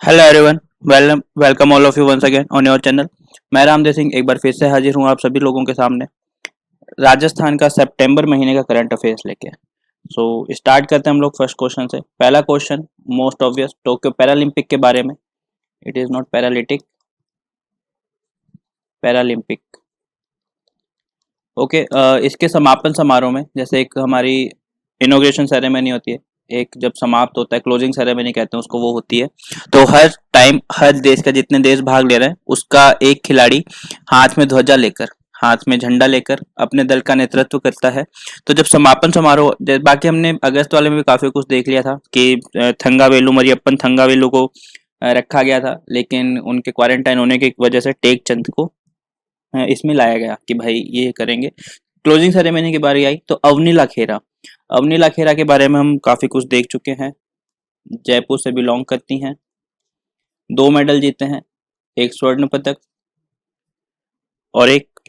Hello everyone, welcome all of you once again on your channel. मैं रामदेव सिंह एक बार फिर से हाजिर हूँ आप सभी लोगों के सामने राजस्थान का सितंबर महीने का करंट अफेयर्स लेके। सो स्टार्ट करते हैं हम लोग फर्स्ट क्वेश्चन से। पहला question most obvious, Tokyo Paralympic के बारे में। It is not paralytic, Paralympic. Okay. इसके समापन समारोह में, जैसे एक हमारी इनॉग्रेशन सेरेमनी होती है, एक जब समाप्त होता है क्लोजिंग सेरेमनी कहते हैं उसको, वो होती है। तो हर टाइम हर देश का, जितने देश भाग ले रहे हैं उसका एक खिलाड़ी हाथ में ध्वजा लेकर, हाथ में झंडा लेकर अपने दल का नेतृत्व करता है। तो जब समापन समारोह, बाकी हमने अगस्त वाले में भी काफी कुछ देख लिया था कि थंगावेलु मरियप्पन थंगावेलु को रखा गया था, लेकिन उनके क्वारंटाइन होने की वजह से टेक चंद को इसमें लाया गया कि भाई ये करेंगे। क्लोजिंग सेरेमनी की बारी आई तो अवनीला खेरा, अवनीला खेरा के बारे में हम काफी कुछ देख चुके हैं। जयपुर से बिलोंग करती हैं, 2 मेडल जीते हैं, एक स्वर्ण पदक और एक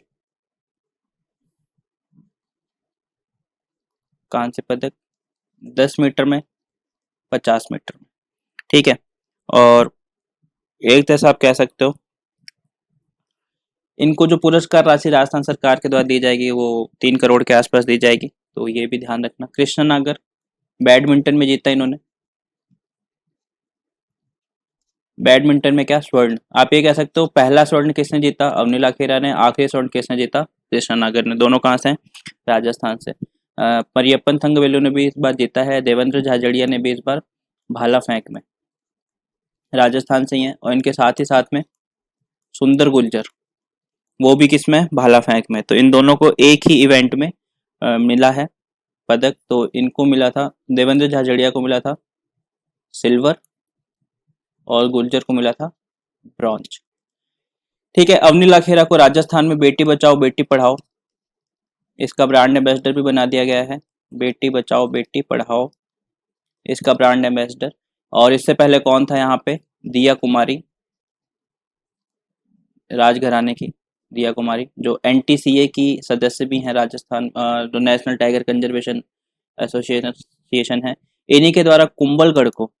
कांस्य पदक, 10 मीटर में, 50 मीटर में। ठीक है। और एक तरह से आप कह सकते हो इनको जो पुरस्कार राशि राजस्थान सरकार के द्वारा दी जाएगी वो 3 करोड़ के आसपास दी जाएगी, तो ये भी ध्यान रखना। कृष्ण नागर, बैडमिंटन में जीता इन्होंने, बैडमिंटन में क्या स्वर्ण। आप ये कह सकते हो पहला स्वर्ण किसने जीता, अवनीला खेरा ने, आखिरी स्वर्ण किसने जीता, कृष्णा नागर ने। दोनों कहाँ से हैं, राजस्थान से। मरियप्पन थंगवेलु ने भी इस बार जीता है, देवेंद्र झाझड़िया ने भी इस बार भाला फेंक में राजस्थान से ही है। और इनके साथ ही साथ में सुंदर गुर्जर, वो भी किस में, भाला फेंक में। तो इन दोनों को एक ही इवेंट में मिला है पदक। तो इनको मिला था, देवेंद्र झाझड़िया को मिला था सिल्वर और गुर्जर को मिला था ब्रॉन्ज। ठीक है। अवनीला खेरा को राजस्थान में बेटी बचाओ बेटी पढ़ाओ, इसका ब्रांड एम्बेसडर भी बना दिया गया है। बेटी बचाओ बेटी पढ़ाओ, इसका ब्रांड एम्बेसडर। और इससे पहले कौन था यहाँ पे, दिया कुमारी, राजघराने की दिया कुमारी, जो एनटीसीए की सदस्य भी हैं राजस्थान, जो नेशनल टाइगर कंजर्वेशन एसोसिएशन है। इन्हीं के द्वारा कुंभलगढ़ को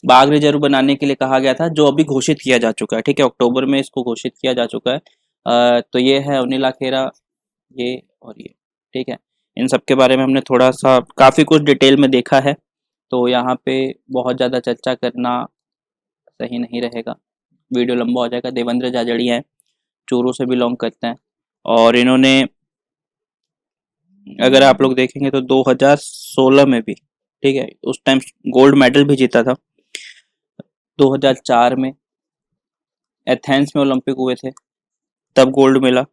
बाघ रिजर्व बनाने के लिए कहा गया था, जो अभी घोषित किया जा चुका है। ठीक है, अक्टूबर में इसको घोषित किया जा चुका है। तो ये है अवनीला खेरा, ये और ये। ठीक है। इन सब के बारे में हमने थोड़ा सा काफ़ी कुछ डिटेल में देखा है, तो यहाँ पे बहुत ज़्यादा चर्चा करना सही नहीं रहेगा, वीडियो लंबा हो जाएगा। देवेंद्र झाझड़िया हैं, चूरू से बिलोंग करते हैं, और इन्होंने, अगर आप लोग देखेंगे तो 2016 में भी, ठीक है, उस टाइम गोल्ड मेडल भी जीता था। 2004 में एथेंस में ओलंपिक हुए थे, तब गोल्ड मिला।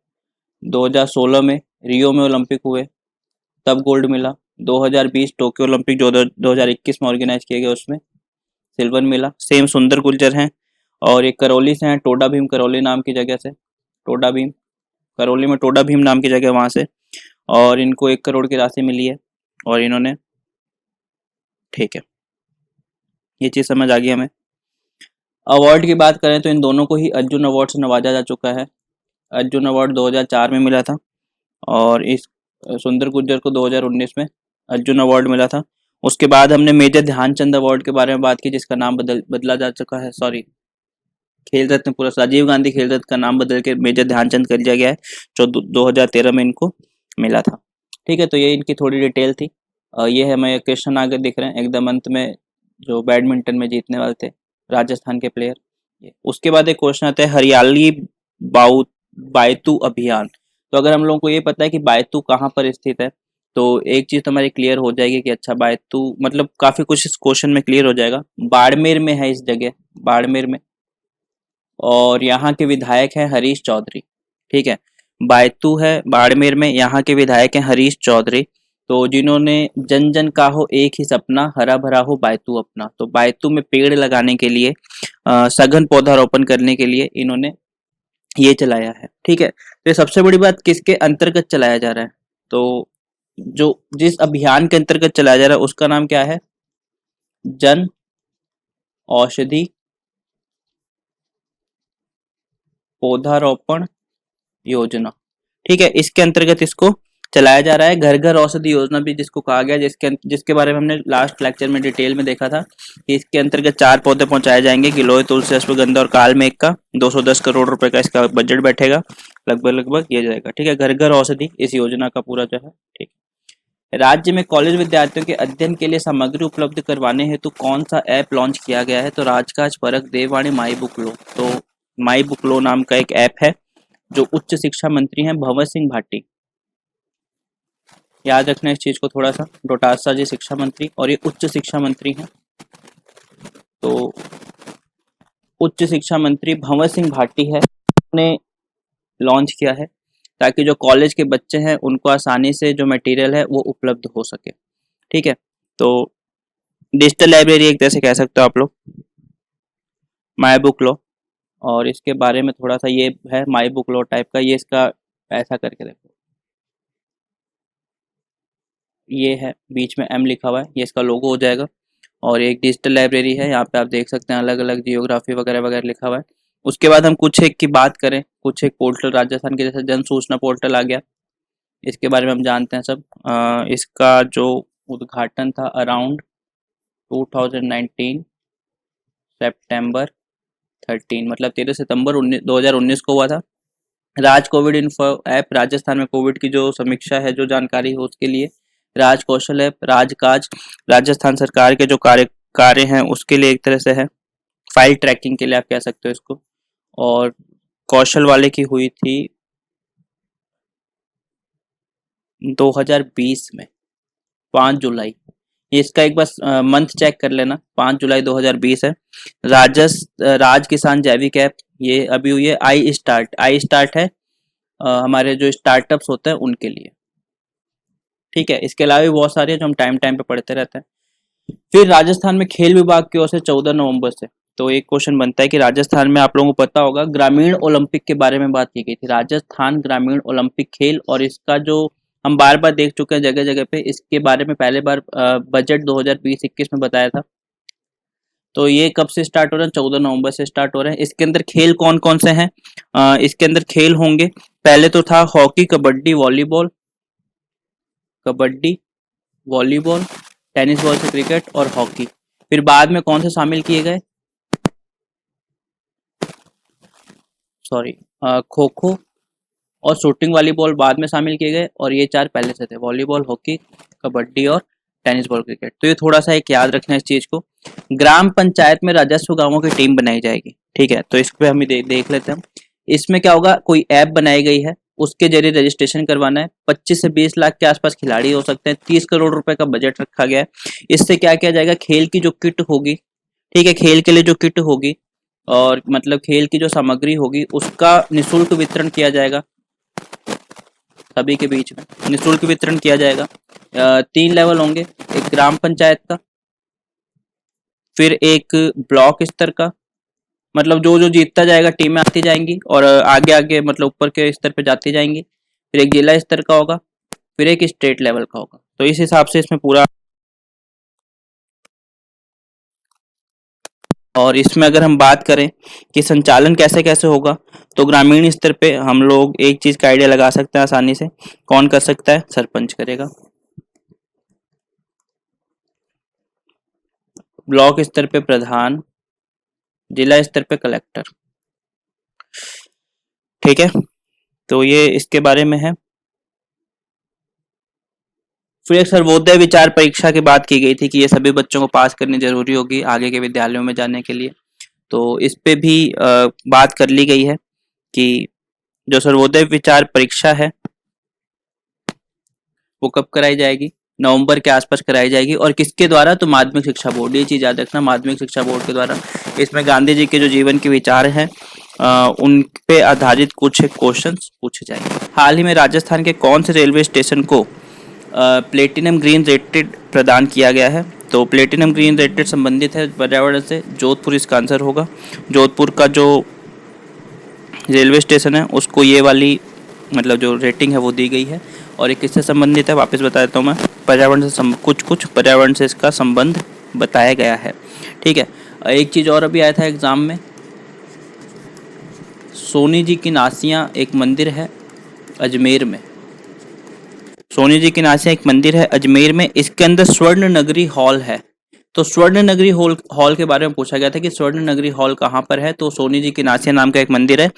2016 में रियो में ओलंपिक हुए, तब गोल्ड मिला। 2020 टोक्यो ओलंपिक जो 2021 में ऑर्गेनाइज किए गए उसमें सिल्वर मिला। सेम सुंदर गुर्जर हैं, और एक करौली से हैं, टोडा भीम करौली नाम की जगह से, टोडा भीम करौली में टोडा भीम नाम की जगह वहाँ से। और इनको 1 करोड़ की राशि मिली है, और इन्होंने, ठीक है, ये चीज़ समझ आ गई हमें। अवार्ड की बात करें तो इन दोनों को ही अर्जुन अवार्ड से नवाजा जा चुका है। अर्जुन अवार्ड 2004 में मिला था, और इस सुंदर गुर्जर को 2019 में अर्जुन अवार्ड मिला था। उसके बाद हमने मेजर ध्यानचंद अवार्ड के बारे में बात की, जिसका नाम बदला जा चुका है, सॉरी, खेल रत्न पुरस्कार, राजीव गांधी खेल रत्न का नाम बदल के मेजर ध्यानचंद कर दिया गया है, जो 2013 में इनको मिला था। ठीक है, तो ये इनकी थोड़ी डिटेल थी। ये है, हमें कृष्ण नागर दिख रहे हैं एकदम अंत में, जो बैडमिंटन में जीतने वाले थे, राजस्थान के प्लेयर। उसके बाद एक क्वेश्चन आता है, हरियाली बाउ बायतू अभियान। तो अगर हम लोगों को ये पता है कि बायतू कहाँ पर स्थित है, तो एक चीज हमारी क्लियर हो जाएगी कि अच्छा बायतू मतलब काफी कुछ इस क्वेश्चन में क्लियर हो जाएगा। बाड़मेर में है इस जगह, बाड़मेर में, और यहाँ के विधायक हैं हरीश चौधरी। ठीक है, बायतू है बाड़मेर में, यहाँ के विधायक हैं हरीश चौधरी। तो जिन्होंने जन जन का हो एक ही सपना, हरा भरा हो बायतू अपना। तो बायतू में पेड़ लगाने के लिए, सघन पौधारोपण करने के लिए इन्होंने ये चलाया है। ठीक है, तो ये सबसे बड़ी बात किसके अंतर्गत चलाया जा रहा है, तो जो जिस अभियान के अंतर्गत चलाया जा रहा है उसका नाम क्या है, जन औषधि पौधारोपण योजना। ठीक है, इसके अंतर्गत इसको चलाया जा रहा है। घर घर औषधि योजना भी जिसको कहा गया, जिसके बारे में हमने लास्ट लेक्चर में डिटेल में देखा था कि इसके अंतर्गत 4 पौधे पहुंचाए जाएंगे, गिलोय, तुलसी, अश्वगंधा और कालमेघ का। 210 करोड़ रुपए का इसका बजट बैठेगा, लगभग ये जाएगा। ठीक है, घर घर औषधि इस योजना का पूरा जो है। ठीक, राज्य में कॉलेज विद्यार्थियों के अध्ययन के लिए सामग्री उपलब्ध करवाने हेतु कौन सा ऐप लॉन्च किया गया है? तो राजकाज, परख, देववाणी, माई बुक लो। तो माई बुक लो नाम का एक ऐप है जो उच्च शिक्षा मंत्री हैं भंवर सिंह भाटी, याद रखना इस चीज को थोड़ा सा। डोटासरा जी शिक्षा मंत्री और ये उच्च शिक्षा मंत्री हैं। तो उच्च शिक्षा मंत्री भंवर सिंह भाटी है, ने लॉन्च किया है ताकि जो कॉलेज के बच्चे हैं उनको आसानी से जो मटेरियल है वो उपलब्ध हो सके। ठीक है, तो डिजिटल लाइब्रेरी एक तरह से कह सकते हो आप लोग, माई बुक लो। और इसके बारे में थोड़ा सा ये है माई बुक लो टाइप का, ये इसका ऐसा करके देखो, ये है बीच में एम लिखा हुआ है, ये इसका लोगो हो जाएगा। और एक डिजिटल लाइब्रेरी है, यहाँ पे आप देख सकते हैं अलग अलग जियोग्राफी वगैरह वगैरह लिखा हुआ है। उसके बाद हम कुछ एक की बात करें, कुछ एक पोर्टल राजस्थान के जैसे जन सूचना पोर्टल आ गया, इसके बारे में हम जानते हैं सब। इसका जो उद्घाटन था अराउंड 2019 सितंबर 13, मतलब 13 सितंबर 2019 को हुआ था। राज कोविड इन्फो ऐप राजस्थान में कोविड की जो समीक्षा है, जो जानकारी है उसके लिए। राज कौशल ऐप, राजकाज राजस्थान सरकार के जो कार्य हैं उसके लिए एक तरह से है, फाइल ट्रैकिंग के लिए आप कह सकते हो इसको। और कौशल वाले की हुई थी 2020 में 5 जुलाई, इसका एक बस मंथ चेक कर लेना, 5 जुलाई 2020 है। राज किसान जैविक ऐप, ये अभी हुई है। आई स्टार्ट है हमारे जो स्टार्टअप्स होते हैं उनके लिए। ठीक है, इसके अलावा भी बहुत सारे हैं जो हम टाइम टाइम पे पढ़ते रहते हैं। फिर राजस्थान में खेल विभाग की ओर से 14 नवंबर से, तो एक क्वेश्चन बनता है कि राजस्थान में आप लोगों को पता होगा ग्रामीण ओलंपिक के बारे में बात की गई थी, राजस्थान ग्रामीण ओलंपिक खेल। और इसका जो हम बार बार देख चुके हैं जगह जगह पे, इसके बारे में पहले बार बजट 2020-21 में बताया था। तो ये कब से स्टार्ट हो रहे हैं? 14 नवंबर से स्टार्ट हो रहे हैं। इसके अंदर खेल कौन कौन से हैं? इसके अंदर खेल होंगे, पहले तो था hockey, kabaddi, volleyball, tennis ball से क्रिकेट और हॉकी। फिर बाद में कौन से शामिल किए गए? सॉरी, खो खो और शूटिंग वाली बॉल बाद में शामिल किए गए, और ये 4 पहले से थे, वॉलीबॉल, हॉकी, कबड्डी और टेनिस बॉल, क्रिकेट। तो ये थोड़ा सा एक याद रखना इस चीज को। ग्राम पंचायत में राजस्व गांवों की टीम बनाई जाएगी। ठीक है, तो इस पे हम देख लेते हैं। इसमें क्या होगा, कोई ऐप बनाई गई है, उसके जरिए रजिस्ट्रेशन करवाना है। 25 से 20 लाख के आसपास खिलाड़ी हो सकते हैं। 30 करोड़ रुपए का बजट रखा गया है। इससे क्या किया जाएगा, खेल की जो किट होगी, ठीक है, खेल के लिए जो किट होगी और मतलब खेल की जो सामग्री होगी उसका निःशुल्क वितरण किया जाएगा, सभी के बीच में निःशुल्क वितरण किया जाएगा। 3 लेवल होंगे, एक ग्राम पंचायत का, फिर एक ब्लॉक स्तर का, मतलब जो जो जीतता जाएगा टीमें आती जाएंगी और आगे आगे मतलब ऊपर के स्तर पे जाती जाएंगी। फिर एक जिला स्तर का होगा, फिर एक स्टेट लेवल का होगा। तो इस हिसाब से इसमें पूरा, और इसमें अगर हम बात करें कि संचालन कैसे कैसे होगा, तो ग्रामीण स्तर पे हम लोग एक चीज का आइडिया लगा सकते हैं आसानी से। कौन कर सकता है? सरपंच करेगा। ब्लॉक स्तर पे प्रधान, जिला स्तर पे कलेक्टर। ठीक है, तो ये इसके बारे में है। फिर एक सर्वोदय विचार परीक्षा की बात की गई थी कि ये सभी बच्चों को पास करनी जरूरी होगी आगे के विद्यालयों में जाने के लिए। तो इस पे भी बात कर ली गई है कि जो सर्वोदय विचार परीक्षा है वो कब कराई जाएगी, नवंबर के आसपास कराई जाएगी। और किसके द्वारा? तो माध्यमिक शिक्षा बोर्ड, ये चीज याद रखना, माध्यमिक शिक्षा बोर्ड के द्वारा। इसमें गांधी जी के जो जीवन के विचार हैं उन पे आधारित कुछ क्वेश्चंस पूछे जाएंगे। हाल ही में राजस्थान के कौन से रेलवे स्टेशन को प्लेटिनम ग्रीन रेटेड प्रदान किया गया है? तो प्लेटिनम ग्रीन रेटेड संबंधित है पर्यावरण से, जोधपुर इसका आंसर होगा। जोधपुर का जो रेलवे स्टेशन है उसको ये वाली मतलब जो रेटिंग है वो दी गई है। और ये किससे संबंधित है वापस बता देता हूँ मैं, पर्यावरण से कुछ पर्यावरण से इसका संबंध बताया गया है। ठीक है, एक चीज़ और अभी आया था एग्जाम में, सोनी जी की नासियाँ एक मंदिर है अजमेर में, सोनी जी के नाम से एक मंदिर है अजमेर में, इसके अंदर स्वर्ण नगरी हॉल है। तो स्वर्ण नगरी हॉल के बारे में पूछा गया था कि स्वर्ण नगरी हॉल कहाँ पर है, तो सोनी जी की नासिया नाम का एक मंदिर है,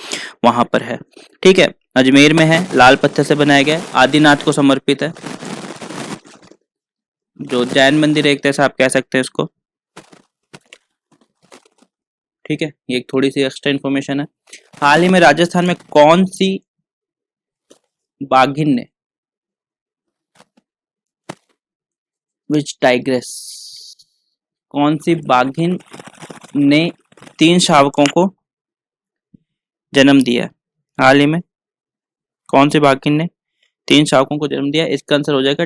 वहां पर है। ठीक है, अजमेर में है, लाल पत्थर से बनाया गया है, आदिनाथ को समर्पित है, जो जैन मंदिर है एक तरह से आप कह सकते हैं इसको। ठीक है, ये एक थोड़ी सी एक्स्ट्रा इन्फॉर्मेशन है। हाल ही में राजस्थान में कौन सी बाघिन ने, विच टाइग्रेस, कौन सी बाघिन ने 3 शावकों को जन्म दिया? हाल ही में कौन सी बाघिन ने 3 शावकों को जन्म दिया? इसका आंसर हो जाएगा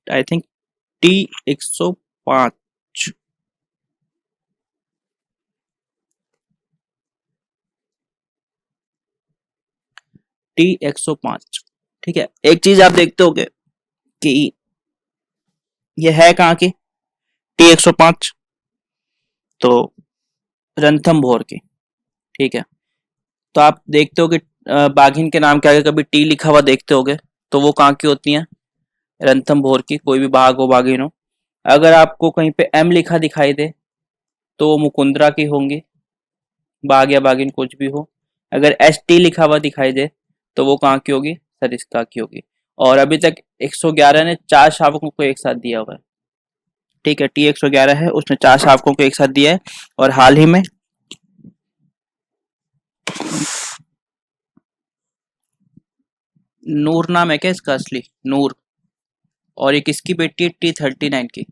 आई थिंक T105। T105। ठीक है, एक चीज आप देखते होगे कि ये है कहाँ की T105, तो रणथंभौर की। ठीक है, तो आप देखते हो कि बाघिन के नाम के आगे कभी टी लिखा हुआ देखते होगे, तो वो कहाँ की होती हैं? रणथंभौर की। कोई भी बाघ हो बाघिन हो। अगर आपको कहीं पे एम लिखा दिखाई दे तो वो मुकुंदरा की होंगी, बाघ या बाघिन कुछ भी हो। अगर एस टी लिखा हुआ दिखाई दे तो वो कहाँ की होगी? सरिस्का की होगी। और अभी तक 111 ने 4 शावकों को एक साथ दिया हुआ है। ठीक है, T111 है, उसने 4 शावकों को एक साथ दिया है। और हाल ही में नूर नाम है क्या इसका असली? नूर। और ये किसकी बेटी है? T39 की।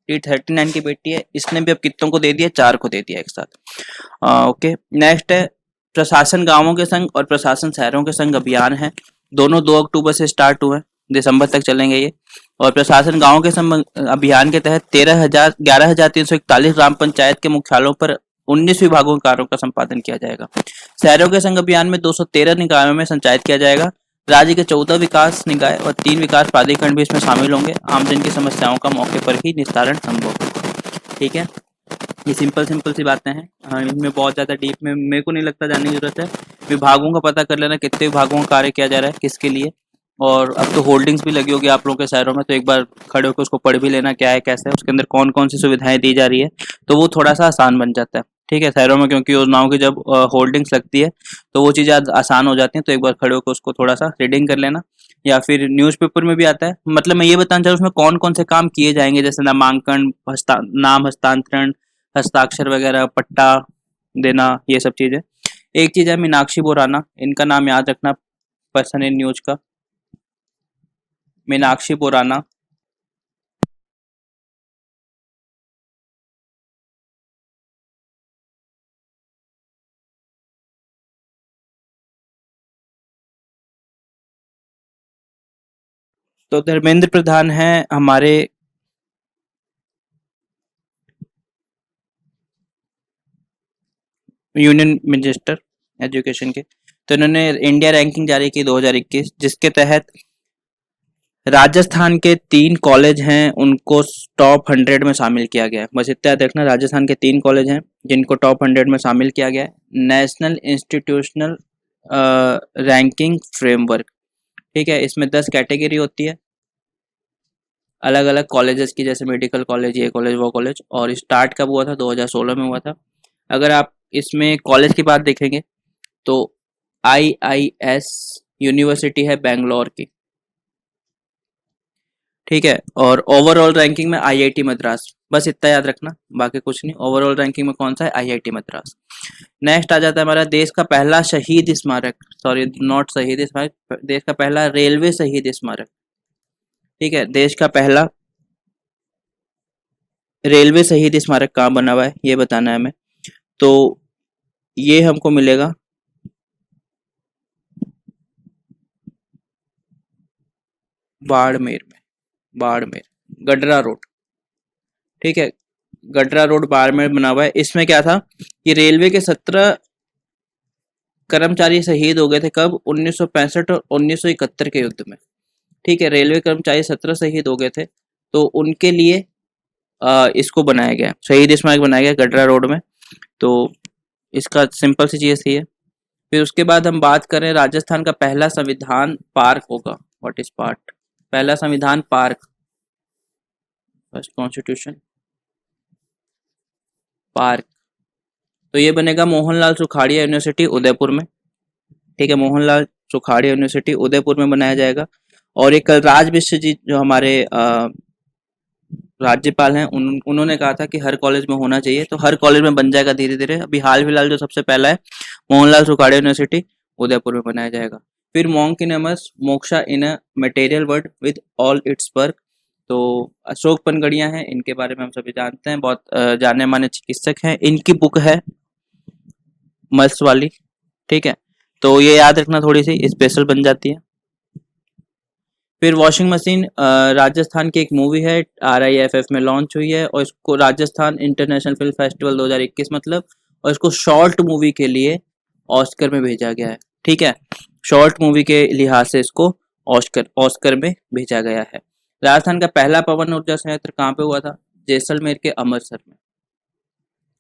T39 की बेटी है। इसने भी अब कितनों को दे दिया? 4 को दे दिया एक साथ। ओके, नेक्स्ट है प्रशासन गांवों के संग और प्रशासन शहरों के संग अभियान है। दोनों 2 अक्टूबर से स्टार्ट हुए हैं, दिसंबर तक चलेंगे ये। और प्रशासन गांवों के संग अभियान के तहत 11,341 ग्राम पंचायत के मुख्यालयों पर 19 विभागों के कार्यों का संपादन किया जाएगा। शहरों के संग अभियान में 213 निकायों में संचालित किया जाएगा। राज्य के 14 विकास निकाय और 3 विकास प्राधिकरण भी इसमें शामिल होंगे। आमजन की समस्याओं का मौके पर ही निस्तारण संभव होगा। ठीक है, ये सिंपल सिंपल सी बातें हैं। इनमें बहुत ज़्यादा डीप में मेरे को नहीं लगता जानने की जरूरत है। विभागों का पता कर लेना, कितने विभागों का कार्य किया जा रहा है, किसके लिए। और अब तो होल्डिंग्स भी लगी होगी आप लोगों के शहरों में, तो एक बार खड़े होकर उसको पढ़ भी लेना, क्या है कैसे है, उसके अंदर कौन कौन सी सुविधाएं दी जा रही है, तो वो थोड़ा सा आसान बन जाता है। ठीक है, शहरों में क्योंकि योजनाओं की जब होल्डिंग्स लगती है तो वो चीज़ें आसान हो जाती हैं, तो एक बार खड़े होकर उसको थोड़ा सा रीडिंग कर लेना। या फिर न्यूज़पेपर में भी आता है, मतलब मैं ये बताना चाहूँ उसमें कौन कौन से काम किए जाएंगे, जैसे नामांकन, नाम हस्तांतरण, हस्ताक्षर वगैरह, पट्टा देना, ये सब चीज़ें। एक चीज़ है मीनाक्षी बोराना, इनका नाम याद रखना पर्सन इन न्यूज का, मीनाक्षी बोराना। तो धर्मेंद्र प्रधान हैं हमारे यूनियन मिनिस्टर एजुकेशन के। तो इन्होंने इंडिया रैंकिंग जारी की 2021, जिसके तहत राजस्थान के 3 कॉलेज हैं उनको टॉप 100 में शामिल किया गया है। बस इतना याद रखना, राजस्थान के 3 कॉलेज हैं जिनको टॉप 100 में शामिल किया गया है। National institutional ranking framework. ठीक है, इसमें 10 कैटेगरी होती है अलग अलग कॉलेजेस की, जैसे मेडिकल कॉलेज, ये कॉलेज, वो कॉलेज। और स्टार्ट कब हुआ था? 2016 में हुआ था। अगर आप इसमें कॉलेज की बात देखेंगे तो IIS यूनिवर्सिटी है बेंगलोर की। ठीक है, और ओवरऑल रैंकिंग में IIT मद्रास। बस इतना याद रखना, बाकी कुछ नहीं। ओवरऑल रैंकिंग में कौन सा है? IIT मद्रास। नेक्स्ट आ जाता है हमारा देश का पहला शहीद स्मारक, सॉरी नॉट शहीद स्मारक, देश का पहला रेलवे शहीद स्मारक। ठीक है, देश का पहला रेलवे शहीद स्मारक कहाँ बना हुआ है ये बताना है हमें। तो ये हमको मिलेगा बाड़मेर में, बाड़मेर, गडरा रोड। ठीक है, गडरा रोड बाड़मेर बना हुआ है। इसमें क्या था कि रेलवे के 17 कर्मचारी शहीद हो गए थे कब? 1965 और 1971 के युद्ध में। ठीक है, रेलवे कर्मचारी 17 शहीद हो गए थे, तो उनके लिए इसको बनाया गया, शहीद स्मारक बनाया गया गडरा रोड में। तो इसका सिंपल सी चीज़ थी है। फिर उसके बाद हम बात करें, राजस्थान का पहला संविधान पार्क होगा। What is park? पहला संविधान पार्क, फर्स्ट कॉन्स्टिट्यूशन पार्क, तो ये बनेगा मोहनलाल सुखाड़िया यूनिवर्सिटी उदयपुर में। ठीक है, मोहनलाल सुखाड़िया यूनिवर्सिटी उदयपुर में बनाया जाएगा। और एक कलराज मिश्र जी जो हमारे राज्यपाल हैं, उन्होंने कहा था कि हर कॉलेज में होना चाहिए, तो हर कॉलेज में बन जाएगा धीरे धीरे। अभी हाल फिलहाल जो सबसे पहला है मोहनलाल सुखाड़िया यूनिवर्सिटी उदयपुर में बनाया जाएगा। फिर मोंकिनेमस moksha in a material world with all its work, तो अशोक पनगड़िया हैं, इनके बारे में हम सभी जानते हैं, बहुत जाने माने चिकित्सक हैं। इनकी बुक है मल्स वाली। ठीक है, तो ये याद रखना, थोड़ी सी स्पेशल बन जाती है। फिर वॉशिंग मशीन राजस्थान की एक मूवी है, RIFF में लॉन्च हुई है, और इसको राजस्थान इंटरनेशनल फिल्म फेस्टिवल 2021 मतलब, और इसको शॉर्ट मूवी के लिए ऑस्कर में भेजा गया है। ठीक है, शॉर्ट मूवी के लिहाज से इसको ऑस्कर में भेजा गया है। राजस्थान का पहला पवन ऊर्जा संयंत्र कहाँ पे हुआ था? जैसलमेर के अमरसर में।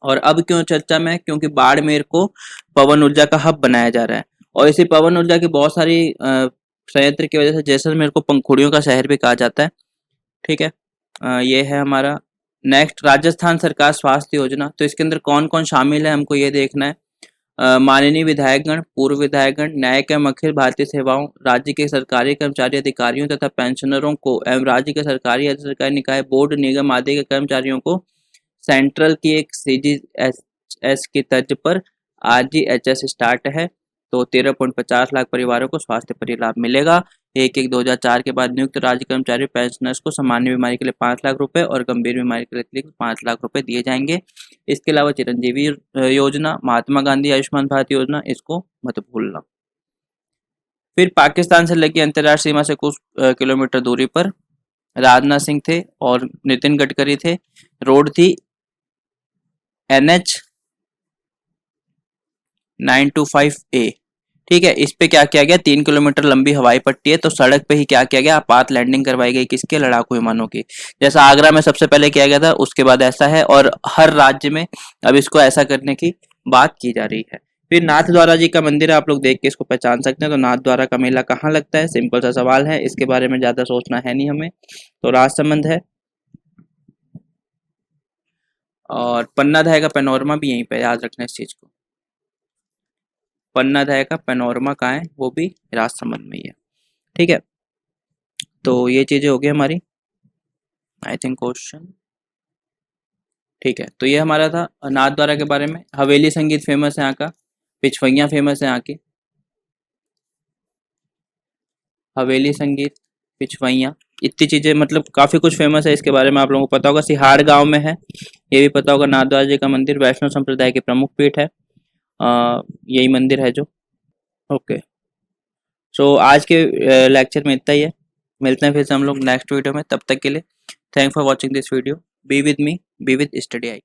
और अब क्यों चर्चा में? क्योंकि बाड़मेर को पवन ऊर्जा का हब बनाया जा रहा है, और इसी पवन ऊर्जा की बहुत सारी संयंत्र की वजह से जैसलमेर को पंखुड़ियों का शहर भी कहा जाता है। ठीक है, ये है हमारा। नेक्स्ट, राजस्थान सरकार स्वास्थ्य योजना, तो इसके अंदर कौन कौन शामिल है हमको ये देखना है। माननीय विधायकगण, पूर्व विधायकगण, न्यायिक एवं अखिल भारतीय सेवाओं, राज्य के सरकारी कर्मचारी अधिकारियों तथा पेंशनरों को एवं राज्य के सरकारी अर्ध सरकारी निकाय बोर्ड निगम आदि के कर्मचारियों को सेंट्रल की एक CGHS की तर्ज पर RGHS स्टार्ट है, तो 13.50 लाख परिवारों को स्वास्थ्य परिलाभ मिलेगा। 1/1/2004 के बाद नियुक्त राज्य कर्मचारी पेंशनर्स को सामान्य बीमारी के लिए 5 लाख रुपए और गंभीर बीमारी के लिए 5 लाख रुपए दिए जाएंगे। इसके अलावा चिरंजीवी योजना, महात्मा गांधी आयुष्मान भारत योजना, इसको मत भूलना। फिर पाकिस्तान से लगी अंतर्राष्ट्रीय सीमा से कुछ किलोमीटर दूरी पर राजनाथ सिंह थे और नितिन गडकरी थे। रोड थी NH 925A। ठीक है, इस पे क्या किया गया? 3 किलोमीटर लंबी हवाई पट्टी है, तो सड़क पे ही क्या किया गया? आपात लैंडिंग करवाई गई, किसके? लड़ाकू विमानों की। जैसा आगरा में सबसे पहले किया गया था, उसके बाद ऐसा है, और हर राज्य में अब इसको ऐसा करने की बात की जा रही है। फिर नाथ द्वारा जी का मंदिर है, आप लोग देख के इसको पहचान सकते हैं। तो नाथ द्वारा का मेला कहाँ लगता है? सिंपल सा सवाल है, इसके बारे में ज्यादा सोचना है नहीं हमें। तो राजसमंद है। और पन्ना दहाय का पैनोरमा भी यहीं पे, याद रखना इस चीज को। पन्ना दहाय का पैनोरमा कहाँ है? वो भी राजसमंद में ही है। ठीक है, तो ये चीजें हो गई हमारी, आई थिंक क्वेश्चन। ठीक है, तो ये हमारा था नाथ द्वारा के बारे में। हवेली संगीत फेमस है यहाँ का, पिछवैया फेमस है यहाँ की, हवेली संगीत, पिछवैया, इतनी चीजें, मतलब काफी कुछ फेमस है। इसके बारे में आप लोगों को पता होगा। सिहाड़ गांव में है, ये भी पता होगा। नाथ द्वारा जी का मंदिर वैष्णव संप्रदाय की प्रमुख पीठ है, यही मंदिर है जो। ओके, सो आज के लेक्चर में इतना ही है। मिलते हैं फिर से हम लोग नेक्स्ट वीडियो में, तब तक के लिए thank for watching this video. Be with me, be with study I.